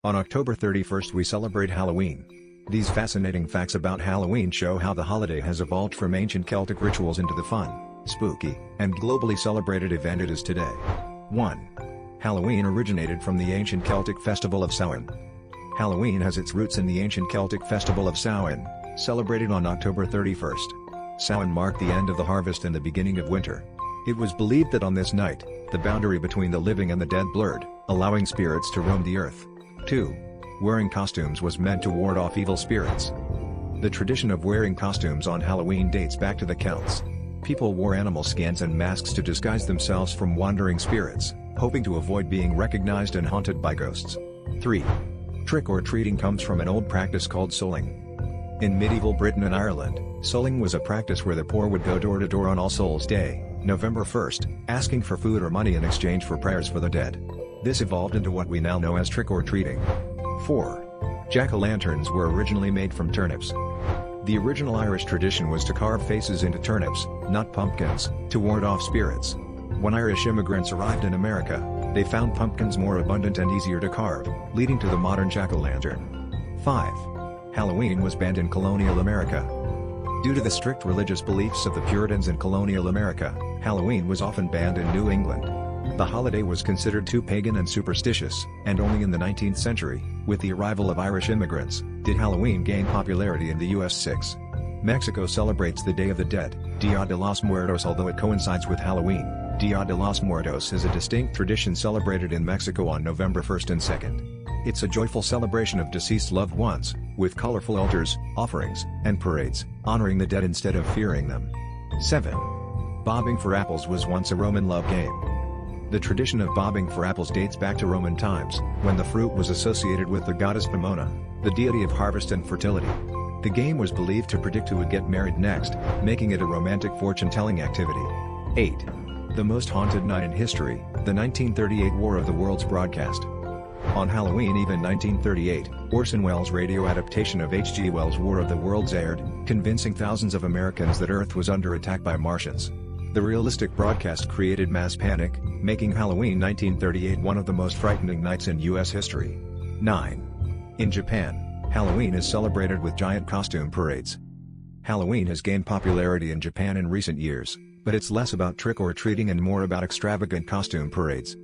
On October 31st we celebrate Halloween. These fascinating facts about Halloween show how the holiday has evolved from ancient Celtic rituals into the fun, spooky, and globally celebrated event it is today. 1. Halloween originated from the ancient Celtic festival of Samhain. Halloween has its roots in the ancient Celtic festival of Samhain, celebrated on October 31st. Samhain marked the end of the harvest and the beginning of winter. It was believed that on this night, the boundary between the living and the dead blurred, allowing spirits to roam the earth. 2. Wearing costumes was meant to ward off evil spirits. The tradition of wearing costumes on Halloween dates back to the Celts. People wore animal skins and masks to disguise themselves from wandering spirits, hoping to avoid being recognized and haunted by ghosts. 3. Trick-or-treating comes from an old practice called souling. In medieval Britain and Ireland, souling was a practice where the poor would go door to door on All Souls' Day, November 1st, asking for food or money in exchange for prayers for the dead. This evolved into what we now know as trick-or-treating. 4. Jack-o'-lanterns were originally made from turnips. The original Irish tradition was to carve faces into turnips, not pumpkins, to ward off spirits. When Irish immigrants arrived in America, they found pumpkins more abundant and easier to carve, leading to the modern jack-o'-lantern. 5. Halloween was banned in colonial America. Due to the strict religious beliefs of the Puritans in colonial America, Halloween was often banned in New England. The holiday was considered too pagan and superstitious, and only in the 19th century, with the arrival of Irish immigrants, did Halloween gain popularity in the US. 6. Mexico celebrates the Day of the Dead, Dia de los Muertos. Although it coincides with Halloween, Dia de los Muertos is a distinct tradition celebrated in Mexico on November 1st and 2nd. It's a joyful celebration of deceased loved ones, with colorful altars, offerings, and parades, honoring the dead instead of fearing them. 7. Bobbing for apples was once a Roman love game. The tradition of bobbing for apples dates back to Roman times, when the fruit was associated with the goddess Pomona, the deity of harvest and fertility. The game was believed to predict who would get married next, making it a romantic fortune-telling activity. 8. The most haunted night in history, the 1938 War of the Worlds broadcast. On Halloween Eve in 1938, Orson Welles' radio adaptation of H.G. Wells' War of the Worlds aired, convincing thousands of Americans that Earth was under attack by Martians. The realistic broadcast created mass panic, making Halloween 1938 one of the most frightening nights in U.S. history. 9. In Japan, Halloween is celebrated with giant costume parades. Halloween has gained popularity in Japan in recent years, but it's less about trick-or-treating and more about extravagant costume parades.